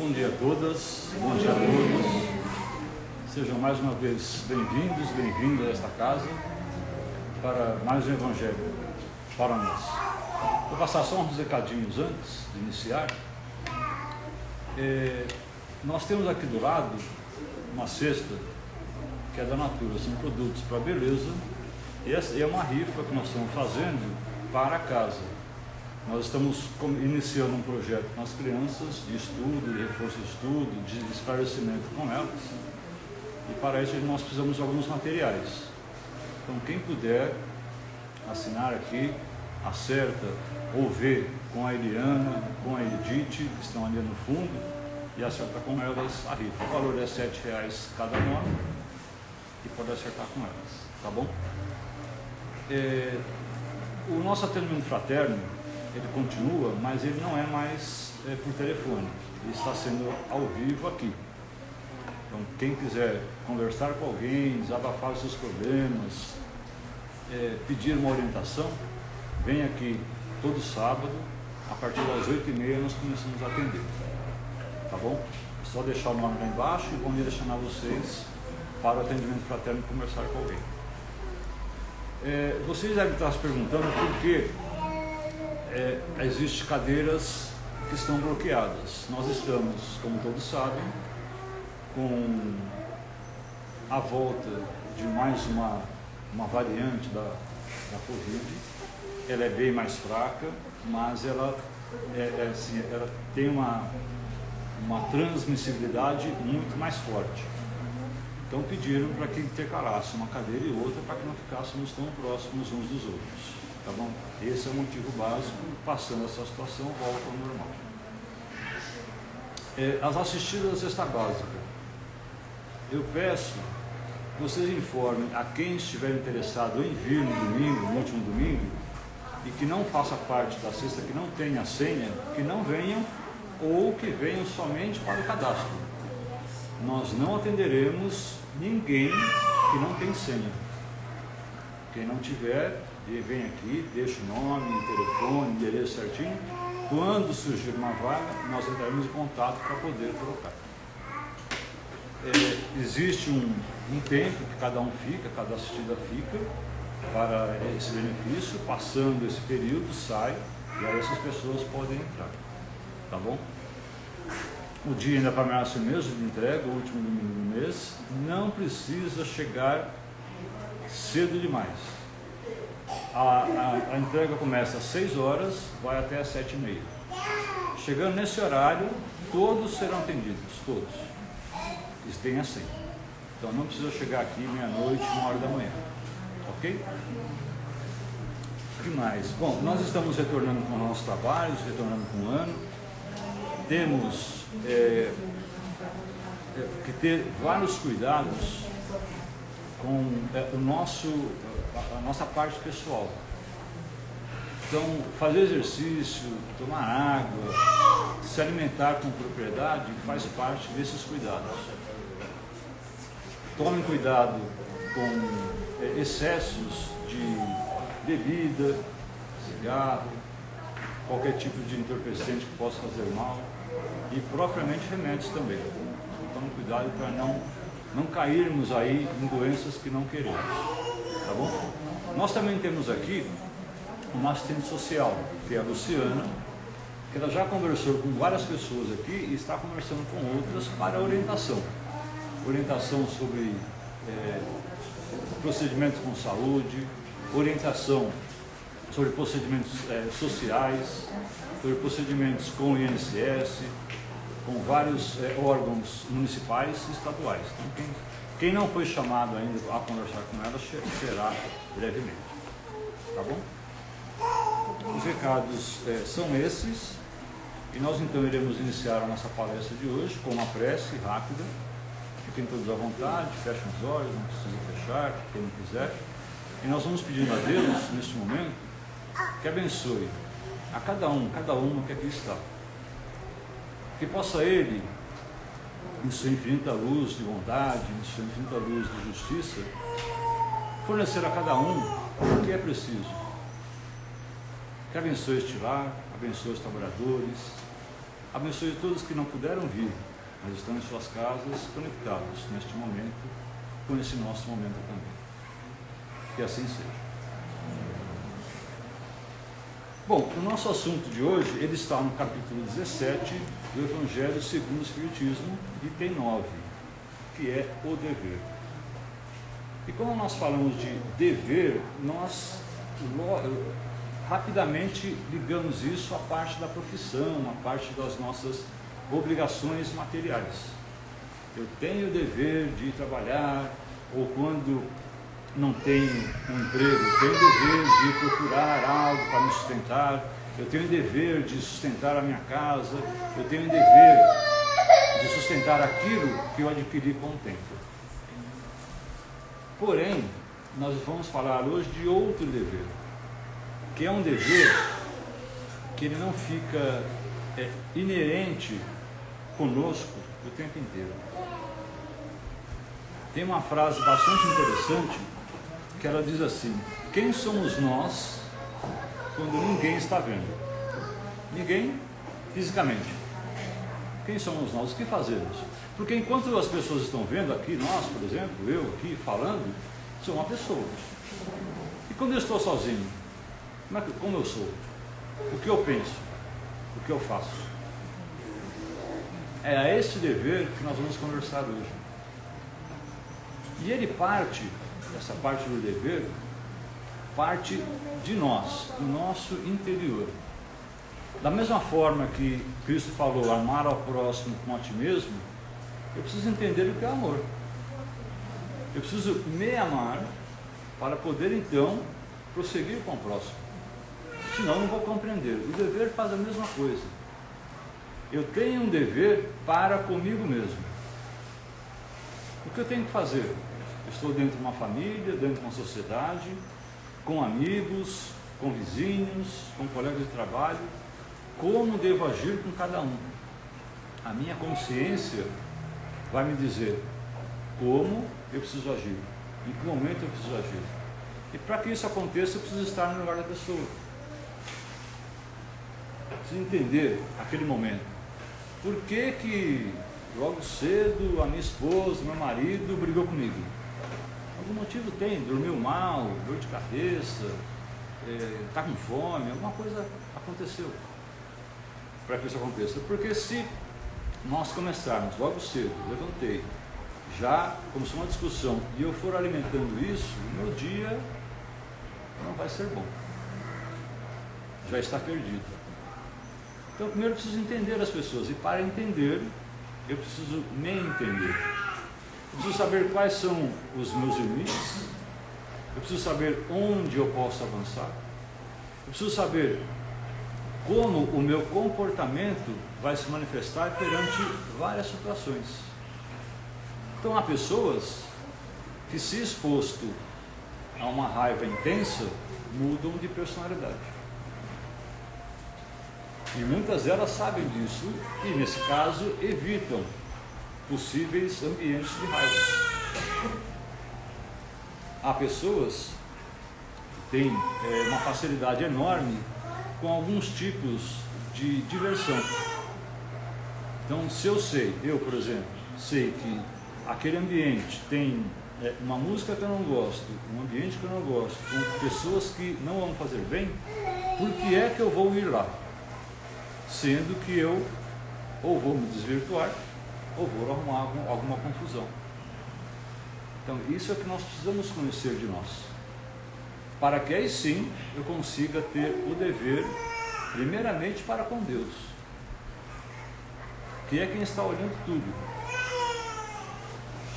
Bom dia a todas, bom dia a todos. Sejam mais uma vez bem-vindos, bem-vindas a esta casa para mais um Evangelho para nós. Vou passar só uns recadinhos antes de iniciar. Nós temos aqui do lado uma cesta que é da Natura, são produtos para beleza, e essa é uma rifa que nós estamos fazendo para a casa. Nós estamos iniciando um projeto com as crianças de estudo, de reforço de estudo, de esclarecimento com elas, e para isso nós precisamos de alguns materiais. Então quem puder assinar aqui, acerta ou vê com a Eliana, com a Edith, que estão ali no fundo, e acerta com elas a rifa. O valor é R$7 cada nome, e pode acertar com elas, tá bom? O nosso atendimento fraterno, ele continua, mas ele não é mais por telefone, ele está sendo ao vivo aqui. Então quem quiser conversar com alguém, desabafar os seus problemas, pedir uma orientação, vem aqui todo sábado, a partir das 8h30 nós começamos a atender, tá bom? É só deixar o nome lá embaixo e vamos direcionar vocês para o atendimento fraterno e conversar com alguém. Vocês devem estar se perguntando por que existem cadeiras que estão bloqueadas. Nós estamos, como todos sabem, com a volta de mais uma variante da Covid. Ela é bem mais fraca, mas ela tem uma transmissibilidade muito mais forte. Então pediram para que intercalasse uma cadeira e outra para que não ficássemos tão próximos uns dos outros. Tá bom? Esse é o motivo básico. Passando essa situação, volta ao normal. As assistidas da cesta básica. Eu peço que vocês informem a quem estiver interessado em vir no domingo, no último domingo, e que não faça parte da cesta, que não tenha senha, que não venham ou que venham somente para o cadastro. Nós não atenderemos ninguém que não tem senha. Quem não tiver, vem aqui, deixa o nome, telefone, endereço certinho. Quando surgir uma vaga, nós entraremos em contato para poder colocar. Existe um tempo que cada um fica, cada assistida fica para esse benefício. Passando esse período, sai, e aí essas pessoas podem entrar. Tá bom? O dia ainda permanece o mesmo de entrega, o último domingo do mês. Não precisa chegar cedo demais. A entrega começa às 6 horas, vai até às 7h30. Chegando nesse horário, todos serão atendidos, todos. Eles têm a senha. Então não precisa chegar aqui meia-noite, 1h da manhã. Ok? O que mais? Bom, nós estamos retornando com nossos trabalhos, retornando com o ano. Temos que ter vários cuidados com a nossa parte pessoal. Então, fazer exercício, tomar água, se alimentar com propriedade faz parte desses cuidados. Tomem cuidado com excessos de bebida, cigarro, qualquer tipo de entorpecente que possa fazer mal, e propriamente remédios também. Tomem cuidado para não cairmos aí em doenças que não queremos, tá bom? Nós também temos aqui uma assistente social, que é a Luciana, que ela já conversou com várias pessoas aqui e está conversando com outras para orientação. Orientação sobre procedimentos com saúde, orientação sobre procedimentos sociais, sobre procedimentos com o INSS, com vários órgãos municipais e estaduais. Então, quem não foi chamado ainda a conversar com ela, será brevemente. Tá bom? Os recados são esses, e nós então iremos iniciar a nossa palestra de hoje com uma prece rápida. Fiquem todos à vontade, fechem os olhos, não precisa fechar, quem não quiser. E nós vamos pedindo a Deus, neste momento, que abençoe a cada uma que aqui está. Que possa Ele, em sua infinita luz de bondade, em sua infinita luz de justiça, fornecer a cada um o que é preciso. Que abençoe este lar, abençoe os trabalhadores, Abençoe todos que não puderam vir, mas estão em suas casas conectados neste momento, com esse nosso momento também. Que assim seja. Bom, o nosso assunto de hoje, ele está no capítulo 17 do Evangelho segundo o Espiritismo, item 9, que é o dever. E quando nós falamos de dever, nós rapidamente ligamos isso à parte da profissão, à parte das nossas obrigações materiais. Eu tenho o dever de ir trabalhar, ou quando não tenho um emprego, eu tenho o dever de procurar algo para me sustentar, eu tenho o dever de sustentar a minha casa, eu tenho o dever de sustentar aquilo que eu adquiri com o tempo. Porém, nós vamos falar hoje de outro dever, que é um dever que ele não fica inerente conosco o tempo inteiro. Tem uma frase bastante interessante que ela diz assim: quem somos nós quando ninguém está vendo? Ninguém fisicamente. Quem somos nós? O que fazemos? Porque enquanto as pessoas estão vendo aqui, nós, por exemplo, eu aqui falando, sou uma pessoa. E quando eu estou sozinho, como eu sou? O que eu penso? O que eu faço? É a esse dever que nós vamos conversar hoje. E ele parte, essa parte do dever, parte de nós, do nosso interior. Da mesma forma que Cristo falou, amar ao próximo como a ti mesmo, eu preciso entender o que é amor. Eu preciso me amar para poder então prosseguir com o próximo. Senão eu não vou compreender. O dever faz a mesma coisa. Eu tenho um dever para comigo mesmo. O que eu tenho que fazer? Eu estou dentro de uma família, dentro de uma sociedade, com amigos, com vizinhos, com colegas de trabalho. Como devo agir com cada um? A minha consciência vai me dizer como eu preciso agir, em que momento eu preciso agir. E para que isso aconteça, eu preciso estar no lugar da pessoa. Eu preciso entender aquele momento. Por que logo cedo a minha esposa, meu marido brigou comigo? Algum motivo tem, dormiu mal, dor de cabeça, está com fome, alguma coisa aconteceu para que isso aconteça. Porque se nós começarmos logo cedo, levantei, já começou uma discussão e eu for alimentando isso, o meu dia não vai ser bom, já está perdido. Então primeiro eu preciso entender as pessoas, e para entender eu preciso me entender. Eu preciso saber quais são os meus limites, eu preciso saber onde eu posso avançar, eu preciso saber como o meu comportamento vai se manifestar perante várias situações. Então há pessoas que, se exposto a uma raiva intensa, mudam de personalidade. E muitas delas sabem disso e, nesse caso, evitam possíveis ambientes de raiva. Há pessoas que têm uma facilidade enorme com alguns tipos de diversão. Então, se eu, por exemplo, sei que aquele ambiente tem uma música que eu não gosto, um ambiente que eu não gosto, com pessoas que não vão fazer bem, por que é que eu vou ir lá? Sendo que eu ou vou me desvirtuar, ou vou arrumar alguma confusão. Então, isso é o que nós precisamos conhecer de nós, para que aí sim eu consiga ter o dever, primeiramente para com Deus, que é quem está olhando tudo.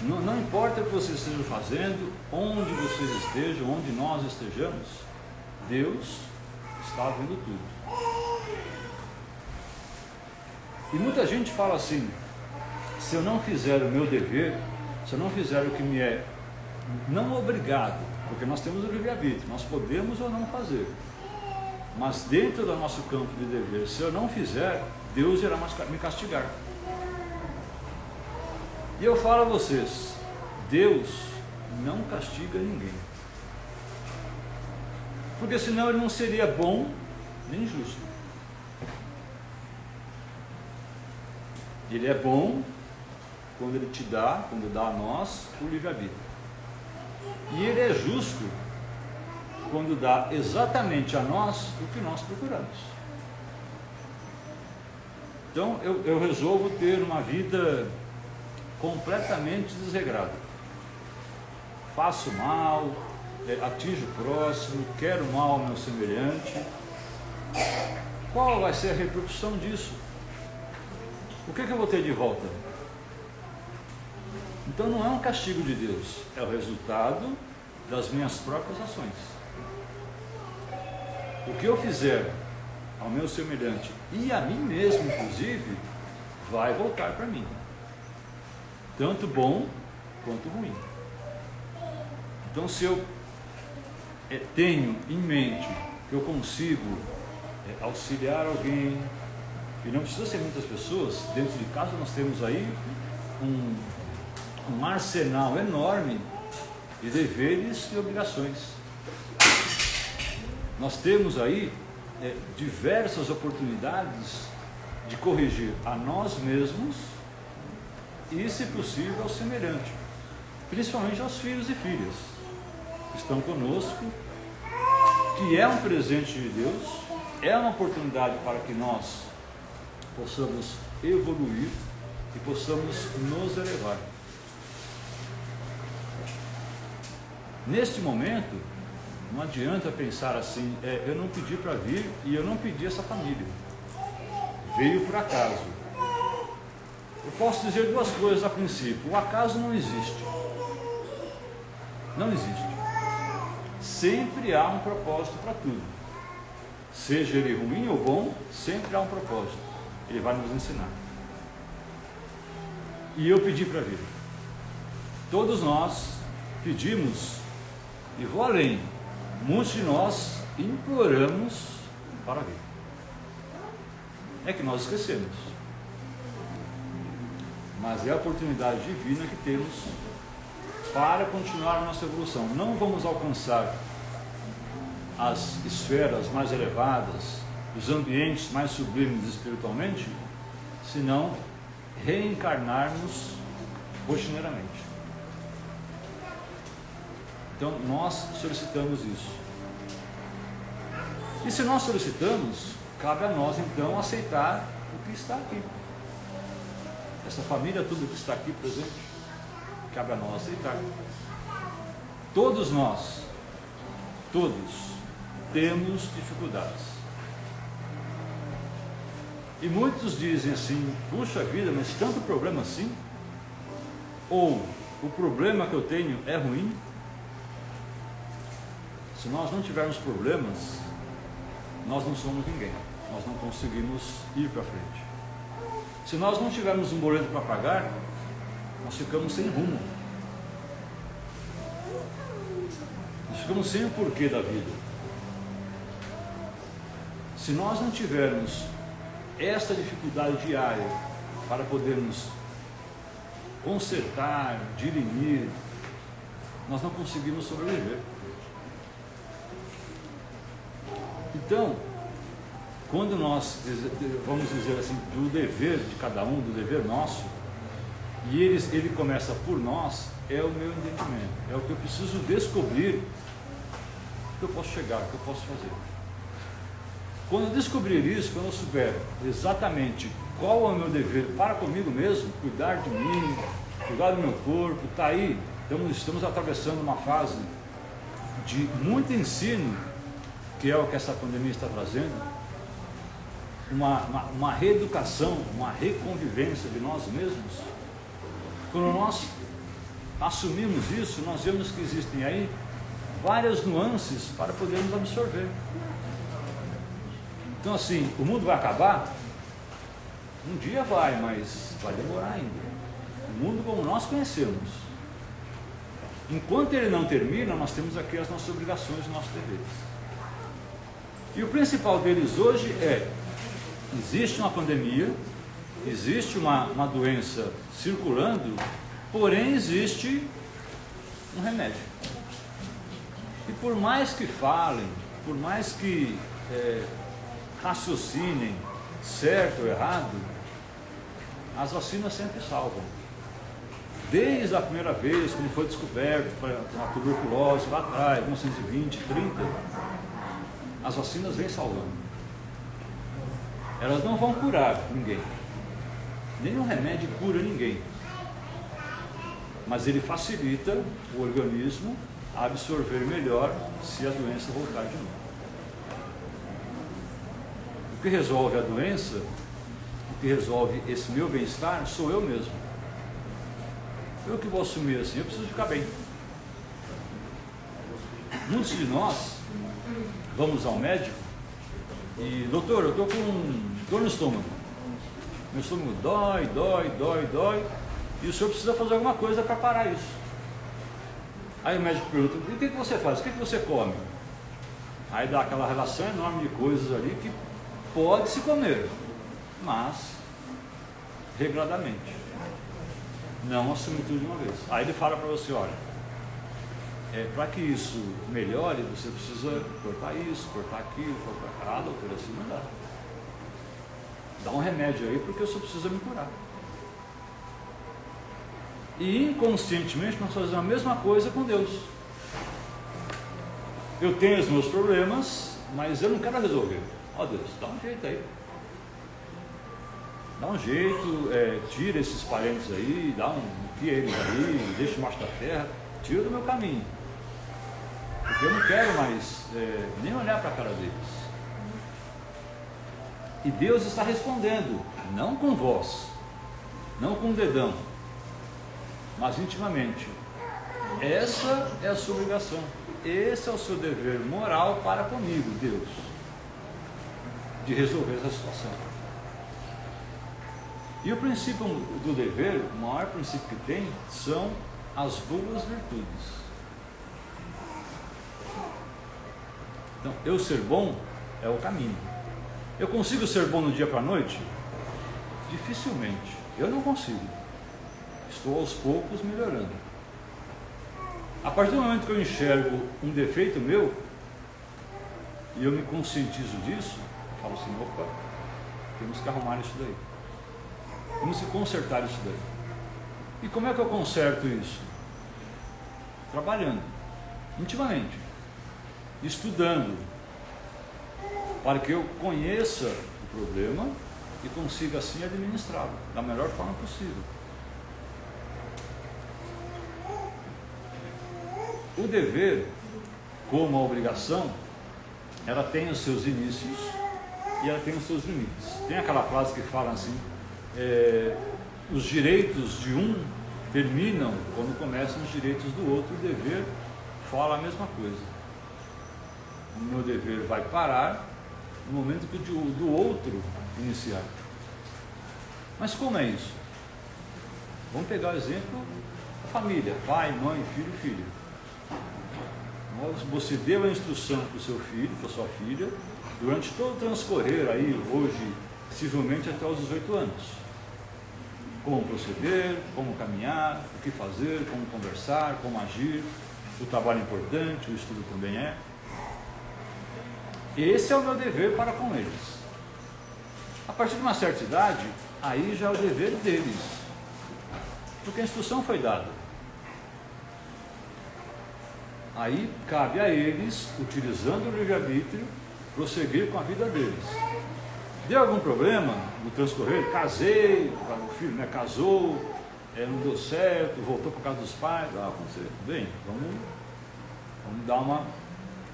Não importa o que vocês estejam fazendo, onde vocês estejam, onde nós estejamos, Deus está vendo tudo. E muita gente fala assim: se eu não fizer o meu dever, se eu não fizer o que me é não obrigado, porque nós temos o livre-arbítrio, nós podemos ou não fazer, mas dentro do nosso campo de dever, se eu não fizer, Deus irá me castigar. E eu falo a vocês, Deus não castiga ninguém, porque senão ele não seria bom nem justo. Ele é bom quando Ele te dá, quando dá a nós, o livre-arbítrio. E Ele é justo quando dá exatamente a nós o que nós procuramos. Então eu resolvo ter uma vida completamente desregrada. Faço mal, atinjo o próximo, quero mal ao meu semelhante. Qual vai ser a repercussão disso? O que eu vou ter de volta? Então não é um castigo de Deus, é o resultado das minhas próprias ações. O que eu fizer ao meu semelhante e a mim mesmo, inclusive, vai voltar para mim, tanto bom quanto ruim. Então, se eu tenho em mente que eu consigo auxiliar alguém, e não precisa ser muitas pessoas, dentro de casa nós temos aí um arsenal enorme de deveres e obrigações. Nós temos aí diversas oportunidades de corrigir a nós mesmos e, se possível, ao semelhante, principalmente aos filhos e filhas que estão conosco, que é um presente de Deus, é uma oportunidade para que nós possamos evoluir e possamos nos elevar. Neste momento, não adianta pensar assim, eu não pedi para vir e eu não pedi essa família, veio por acaso. Eu posso dizer duas coisas a princípio: o acaso não existe, não existe. Sempre há um propósito para tudo, seja ele ruim ou bom, sempre há um propósito, ele vai nos ensinar. E eu pedi para vir, todos nós pedimos, e vou além, muitos de nós imploramos para vir. É que nós esquecemos, mas é a oportunidade divina que temos para continuar a nossa evolução. Não vamos alcançar as esferas mais elevadas, os ambientes mais sublimes espiritualmente, se não reencarnarmos rotineiramente. Então nós solicitamos isso. E se nós solicitamos, cabe a nós então aceitar o que está aqui. Essa família, tudo que está aqui presente, cabe a nós aceitar. Todos nós, todos, temos dificuldades. E muitos dizem assim: puxa vida, mas tanto problema assim? Ou o problema que eu tenho é ruim? Se nós não tivermos problemas, nós não somos ninguém, nós não conseguimos ir para frente. Se nós não tivermos um boleto para pagar, nós ficamos sem rumo, nós ficamos sem o porquê da vida. Se nós não tivermos esta dificuldade diária para podermos consertar, dirimir, nós não conseguimos sobreviver. Então, quando nós, vamos dizer assim, do dever de cada um, do dever nosso, e ele começa por nós, é o meu entendimento, é o que eu preciso descobrir, que eu posso chegar, que eu posso fazer. Quando eu descobrir isso, quando eu souber exatamente qual é o meu dever para comigo mesmo, cuidar de mim, cuidar do meu corpo, está aí, estamos atravessando uma fase de muito ensino, que é o que essa pandemia está trazendo, uma reeducação, uma reconvivência de nós mesmos. Quando nós assumimos isso, nós vemos que existem aí várias nuances para podermos absorver. Então assim, o mundo vai acabar? Um dia vai, mas vai demorar ainda. O mundo como nós conhecemos. Enquanto ele não termina, nós temos aqui as nossas obrigações e nossos deveres. E o principal deles hoje existe uma pandemia, existe uma doença circulando, porém existe um remédio. E por mais que falem, por mais que raciocinem, certo ou errado, as vacinas sempre salvam. Desde a primeira vez, quando foi descoberto a tuberculose lá atrás, 1920, 30, as vacinas vêm salvando. Elas não vão curar ninguém. Nenhum remédio cura ninguém. Mas ele facilita o organismo a absorver melhor se a doença voltar de novo. O que resolve a doença, o que resolve esse meu bem-estar, sou eu mesmo. Eu que vou assumir assim, eu preciso ficar bem. Muitos de nós vamos ao médico e, doutor, eu estou com dor no estômago. Meu estômago dói, e o senhor precisa fazer alguma coisa para parar isso. Aí o médico pergunta, e o que você faz? O que você come? Aí dá aquela relação enorme de coisas ali que pode se comer, mas regradamente. Não assumir tudo de uma vez. Aí ele fala para você, olha, para que isso melhore, você precisa cortar isso, cortar aquilo, cortar... Ah, doutor, assim não dá. Dá um remédio aí, porque eu só preciso me curar. E inconscientemente nós fazemos a mesma coisa com Deus. Eu tenho os meus problemas, mas eu não quero resolver. Ó Deus, dá um jeito aí. Dá um jeito, tira esses parentes aí, dá enfia eles aí, deixa embaixo da terra, tira do meu caminho. Porque eu não quero mais nem olhar para a cara deles. E Deus está respondendo, não com voz, não com o dedão, mas intimamente. Essa é a sua obrigação, esse é o seu dever moral para comigo, Deus, de resolver essa situação. E o princípio do dever, o maior princípio que tem, são as boas virtudes. Então, eu ser bom é o caminho. Eu consigo ser bom do dia para a noite? Dificilmente. Eu não consigo. Estou aos poucos melhorando. A partir do momento que eu enxergo um defeito meu, e eu me conscientizo disso, eu falo assim, opa, temos que arrumar isso daí. Temos que consertar isso daí. E como é que eu conserto isso? Trabalhando, intimamente, estudando, para que eu conheça o problema e consiga assim administrá-lo da melhor forma possível. O dever, como a obrigação, ela tem os seus inícios e ela tem os seus limites. Tem aquela frase que fala assim, os direitos de um terminam quando começam os direitos do outro. O dever fala a mesma coisa. O meu dever vai parar no momento que o do outro iniciar. Mas como é isso? Vamos pegar o exemplo da família, pai, mãe, filho. Você deu a instrução para o seu filho, para a sua filha, durante todo o transcorrer aí, hoje, possivelmente até os 18 anos. Como proceder, como caminhar, o que fazer, como conversar, como agir, o trabalho é importante, o estudo também é. Esse é o meu dever para com eles. A partir de uma certa idade, aí já é o dever deles, porque a instrução foi dada. Aí cabe a eles, utilizando o livre-arbítrio, prosseguir com a vida deles. Deu algum problema no transcorrer? Casei, o filho casou, não deu certo, voltou para casa dos pais. Bem,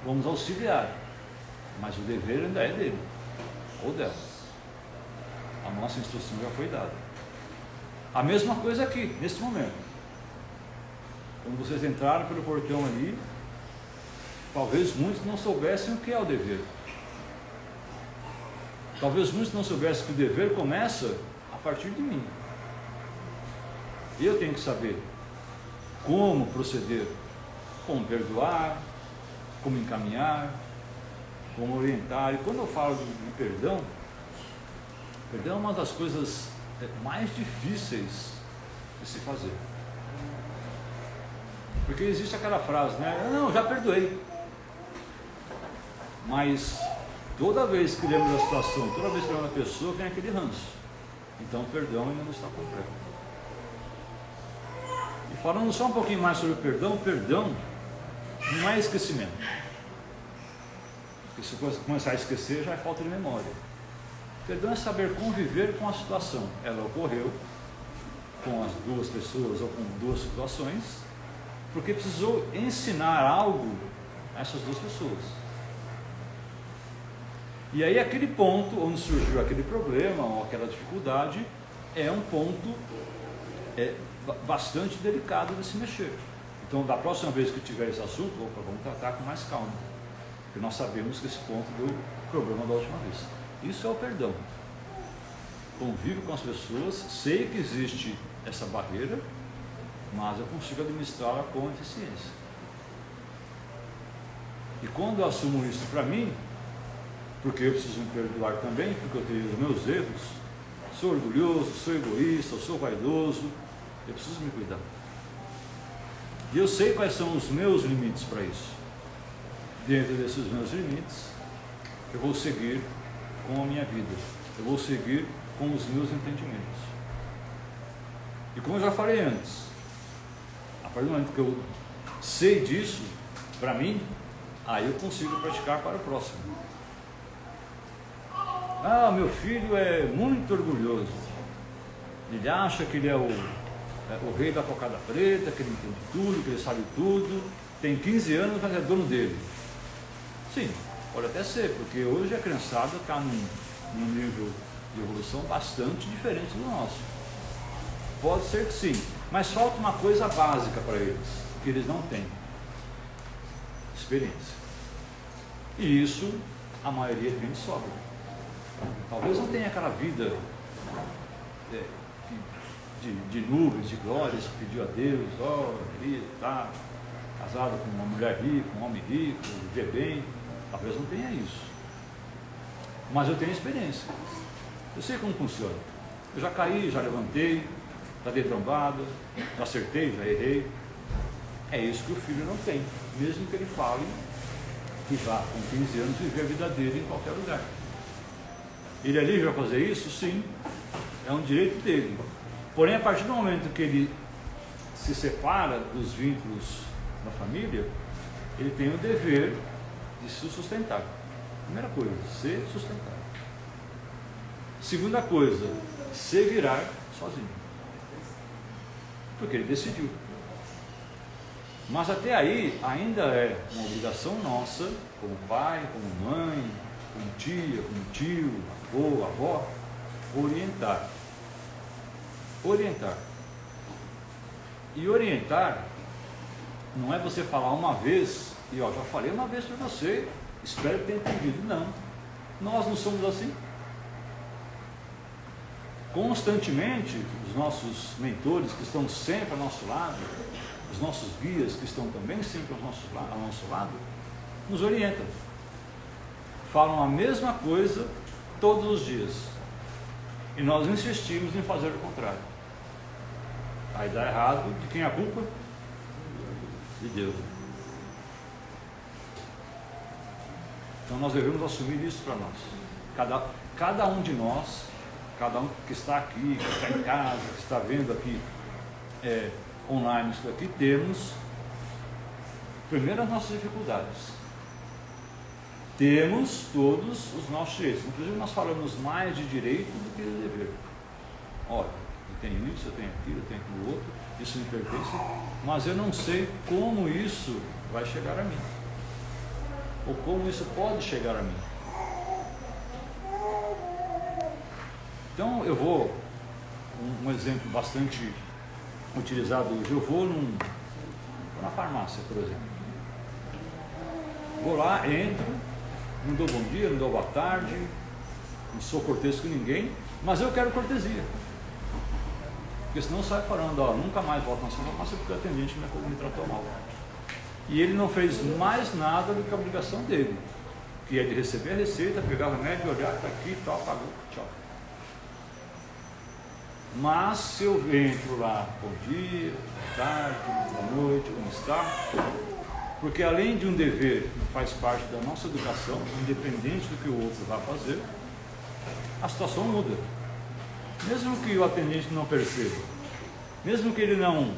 vamos auxiliar. Mas o dever ainda é dele, ou dela. A nossa instrução já foi dada. A mesma coisa aqui, nesse momento. Quando vocês entraram pelo portão ali, talvez muitos não soubessem o que é o dever. Talvez muitos não soubessem que o dever começa a partir de mim. Eu tenho que saber como proceder, como perdoar, como encaminhar, como orientar. E quando eu falo de perdão, perdão é uma das coisas mais difíceis de se fazer. Porque existe aquela frase, não, já perdoei. Mas toda vez que lembro da situação, toda vez que lembro da pessoa, vem aquele ranço. Então o perdão ainda não está completo. E falando só um pouquinho mais sobre o perdão não é esquecimento. Porque se você começar a esquecer, já é falta de memória. Perdão é saber conviver com a situação. Ela ocorreu com as duas pessoas ou com duas situações, porque precisou ensinar algo a essas duas pessoas. E aí aquele ponto onde surgiu aquele problema ou aquela dificuldade é um ponto bastante delicado de se mexer. Então da próxima vez que tiver esse assunto, vamos tratar com mais calma, porque nós sabemos que esse ponto deu problema da última vez. Isso é o perdão. Convivo com as pessoas, sei que existe essa barreira, mas eu consigo administrá-la com eficiência. E quando eu assumo isso para mim, porque eu preciso me perdoar também, porque eu tenho os meus erros, sou orgulhoso, sou egoísta, sou vaidoso, eu preciso me cuidar. E eu sei quais são os meus limites para isso. Dentro desses meus limites, eu vou seguir com a minha vida, eu vou seguir com os meus entendimentos. E como eu já falei antes, a partir do momento que eu sei disso, para mim, aí eu consigo praticar para o próximo. Ah, meu filho é muito orgulhoso, ele acha que ele é o rei da cocada preta, que ele entende tudo, que ele sabe tudo, tem 15 anos, mas é dono dele. Sim, pode até ser, porque hoje a criançada está num nível de evolução bastante diferente do nosso. Pode ser que sim, mas falta uma coisa básica para eles, que eles não têm: experiência. E isso a maioria tem de sobra. Talvez não tenha aquela vida de nuvens, de glórias, que pediu a Deus, queria estar casado com uma mulher rica, um homem rico, viver bem. Talvez não tenha isso, mas eu tenho experiência, eu sei como funciona. Eu já caí, já levantei, já dei trombada, já acertei, já errei. É isso que o filho não tem, mesmo que ele fale que vá com 15 anos viver a vida dele em qualquer lugar. Ele é livre a fazer isso? Sim, é um direito dele. Porém, a partir do momento que ele se separa dos vínculos da família, ele tem o dever de se sustentar. Primeira coisa, ser sustentável. Segunda coisa, se virar sozinho, porque ele decidiu. Mas até aí ainda é uma obrigação nossa, como pai, como mãe, como tia, como tio, avô, avó, orientar. Orientar. E orientar não é você falar uma vez e já falei uma vez para você, espero que tenha entendido. Não, nós não somos assim. Constantemente, os nossos mentores que estão sempre ao nosso lado, os nossos guias que estão também sempre ao nosso lado, nos orientam. Falam a mesma coisa todos os dias. E nós insistimos em fazer o contrário. Aí dá errado. De quem é a culpa? De Deus. Então nós devemos assumir isso para nós. Cada um de nós, cada um que está aqui, que está em casa, que está vendo aqui online isso aqui, temos primeiro as nossas dificuldades. Temos todos os nossos direitos. Inclusive nós falamos mais de direito do que de dever. Olha, eu tenho isso, eu tenho aquilo, eu tenho aquilo outro, isso me pertence, mas eu não sei como isso vai chegar a mim, ou como isso pode chegar a mim. Então eu vou, um exemplo bastante utilizado hoje, eu vou na farmácia, por exemplo. Vou lá, entro, não dou bom dia, não dou boa tarde, não sou cortês com ninguém, mas eu quero cortesia. Porque senão sai falando, nunca mais volto na sua farmácia porque o atendente me tratou mal. E ele não fez mais nada do que a obrigação dele, que é de receber a receita, pegar o remédio, olhar, está aqui e tal, pagou, tchau. Mas se eu entro lá, bom dia, boa tarde, boa noite, como está? Porque além de um dever que faz parte da nossa educação, independente do que o outro vai fazer, a situação muda. mesmo que o atendente não perceba, mesmo que ele não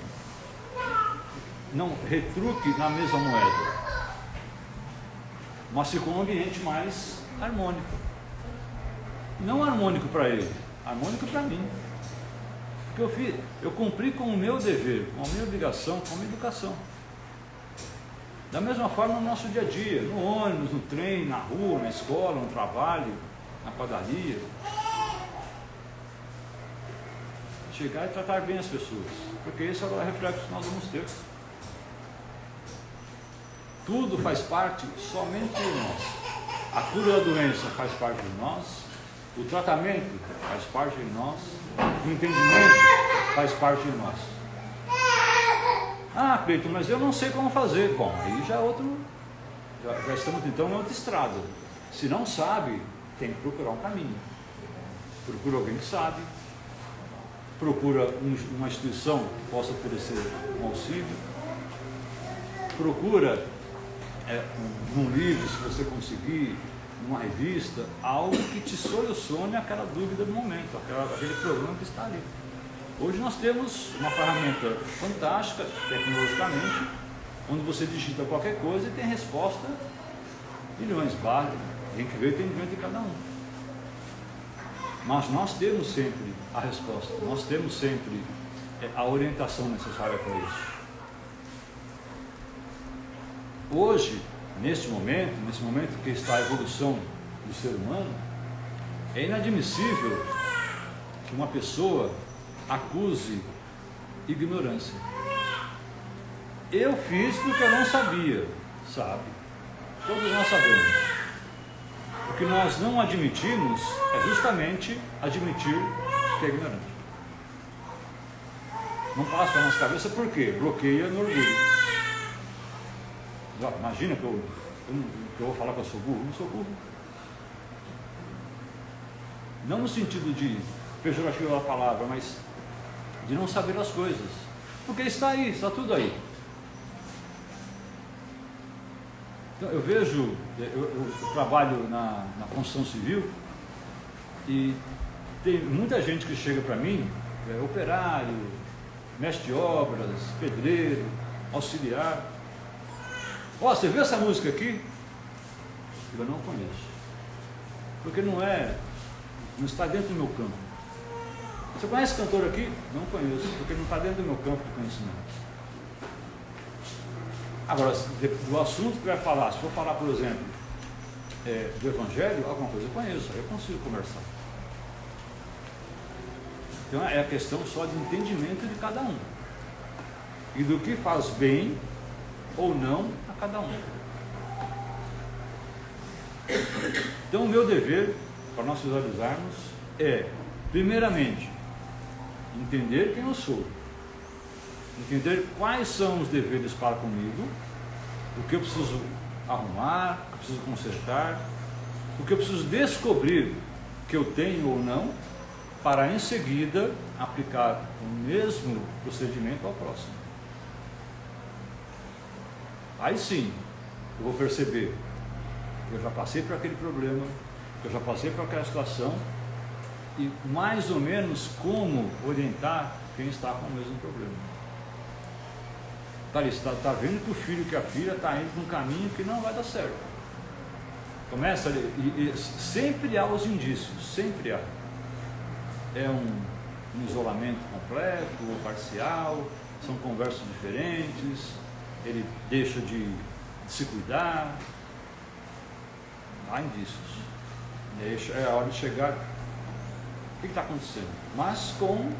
retruque na mesma moeda, mas ficou um ambiente mais harmônico. Não harmônico para ele, harmônico para mim. Porque eu cumpri com o meu dever, com a minha obrigação, com a minha educação. Da mesma forma no nosso dia a dia, no ônibus, no trem, na rua, na escola, no trabalho, na padaria. Chegar e tratar bem as pessoas, porque esse é o reflexo que nós vamos ter. Tudo faz parte somente de nós. A cura da doença faz parte de nós, o tratamento faz parte de nós, o entendimento faz parte de nós. Ah, Cleiton, mas eu não sei como fazer. Bom, aí já é outro, já estamos então em outra estrada. Se não sabe, tem que procurar um caminho. Procura alguém que sabe, procura uma instituição que possa oferecer um auxílio, procura num livro, se você conseguir, numa revista, algo que te solucione aquela dúvida do momento, aquele problema que está ali. Hoje nós temos uma ferramenta fantástica, tecnologicamente, onde você digita qualquer coisa e tem resposta, milhões, tem que ver o entendimento de cada um. Mas nós temos sempre a resposta, nós temos sempre a orientação necessária para isso. Hoje, neste momento que está a evolução do ser humano, é inadmissível que uma pessoa acuse ignorância. Eu fiz porque eu não sabia, sabe? Todos nós sabemos. O que nós não admitimos é justamente admitir que é ignorante. Não passa na nossa cabeça por quê? Bloqueia no orgulho. Imagina que eu vou falar que eu sou burro. Não sou burro. Não no sentido de pejorativo da palavra, mas de não saber as coisas. Porque está aí, está tudo aí. Então, eu vejo, eu trabalho na construção civil e tem muita gente que chega para mim, operário, mestre de obras, pedreiro, auxiliar. Ó, você viu essa música aqui? Eu não conheço. Porque não está dentro do meu campo. Você conhece cantor aqui? Não conheço, porque não está dentro do meu campo de conhecimento. Agora, do assunto que vai falar, se for falar, por exemplo, do Evangelho, alguma coisa eu conheço, aí eu consigo conversar. Então é a questão só de entendimento de cada um. E do que faz bem ou não a cada um. Então o meu dever, para nós visualizarmos, é, primeiramente, entender quem eu sou. Entender quais são os deveres para comigo, o que eu preciso arrumar, o que eu preciso consertar, o que eu preciso descobrir que eu tenho ou não, para em seguida aplicar o mesmo procedimento ao próximo. Aí sim, eu vou perceber que eu já passei por aquele problema, que eu já passei por aquela situação e mais ou menos como orientar quem está com o mesmo problema. Está vendo que o filho, que a filha está indo por um caminho que não vai dar certo. Começa e sempre há os indícios, sempre há. É um isolamento completo ou parcial, são conversas diferentes, ele deixa de se cuidar, há indícios. E aí é a hora de chegar, o que está acontecendo? Mas com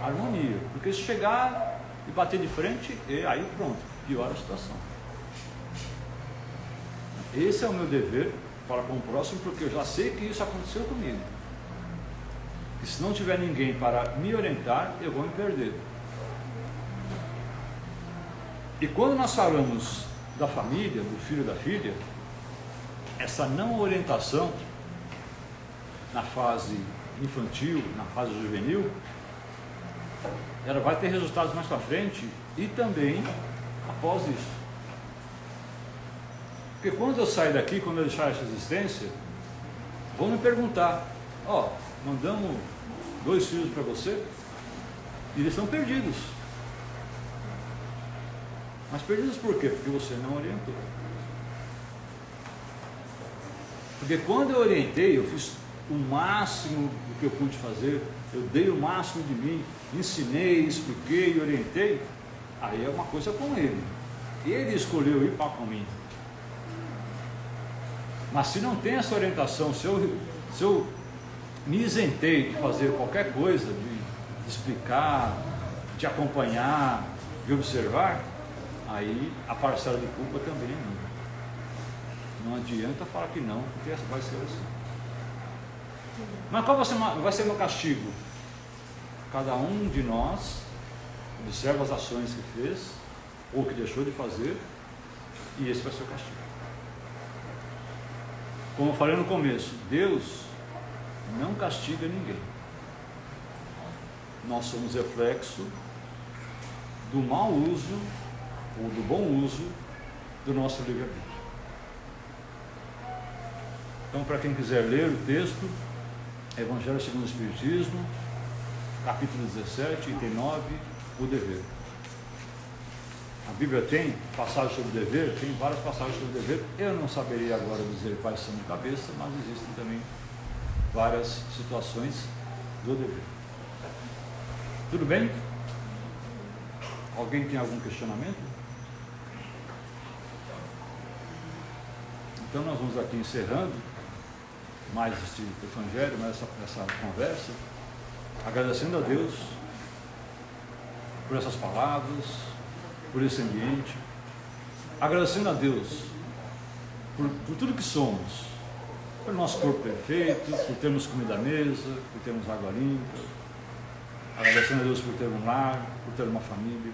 harmonia, porque se chegar e bater de frente, e aí pronto, piora a situação. Esse é o meu dever para com o próximo, porque eu já sei que isso aconteceu comigo. E se não tiver ninguém para me orientar, eu vou me perder. E quando nós falamos da família, do filho e da filha, essa não orientação na fase infantil, na fase juvenil, ela vai ter resultados mais para frente e também após isso. Porque quando eu sair daqui, quando eu deixar essa existência, vão me perguntar: Ó, mandamos 2 filhos para você e eles estão perdidos. Mas perdidos por quê? Porque você não orientou. Porque quando eu orientei, eu fiz o máximo do que eu pude fazer, eu dei o máximo de mim, ensinei, expliquei, orientei, aí é uma coisa com ele. Ele escolheu ir para o caminho. Mas se não tem essa orientação, se eu me isentei de fazer qualquer coisa, de explicar, de acompanhar, de observar, aí a parcela de culpa também é minha. Não adianta falar que não, porque vai ser assim. Mas qual vai ser meu castigo? Cada um de nós observa as ações que fez, ou que deixou de fazer, e esse vai ser o castigo. Como eu falei no começo, Deus não castiga ninguém. Nós somos reflexo do mau uso, ou do bom uso, do nosso livre-arbítrio. Então, para quem quiser ler o texto, Evangelho segundo o Espiritismo, capítulo 17, item 9, o dever. A Bíblia tem passagens sobre o dever, tem várias passagens sobre o dever. Eu não saberia agora dizer quais são de cabeça, mas existem também várias situações do dever. Tudo bem? Alguém tem algum questionamento? Então nós vamos aqui encerrando mais este evangelho, mais essa conversa, agradecendo a Deus por essas palavras, por esse ambiente, agradecendo a Deus por tudo que somos, pelo nosso corpo perfeito, por termos comida à mesa, por termos água limpa, agradecendo a Deus por ter um lar, por ter uma família,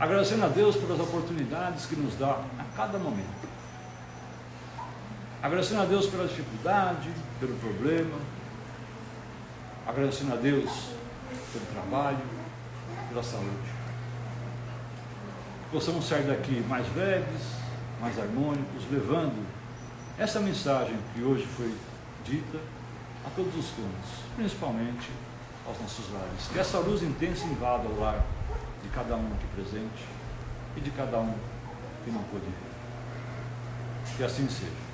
agradecendo a Deus pelas oportunidades que nos dá a cada momento, agradecendo a Deus pela dificuldade, pelo problema, agradecendo a Deus pelo trabalho, pela saúde. Possamos sair daqui mais leves, mais harmônicos, levando essa mensagem que hoje foi dita a todos os cantos, principalmente aos nossos lares. Que essa luz intensa invada o lar de cada um aqui presente e de cada um que não pôde vir. Que assim seja.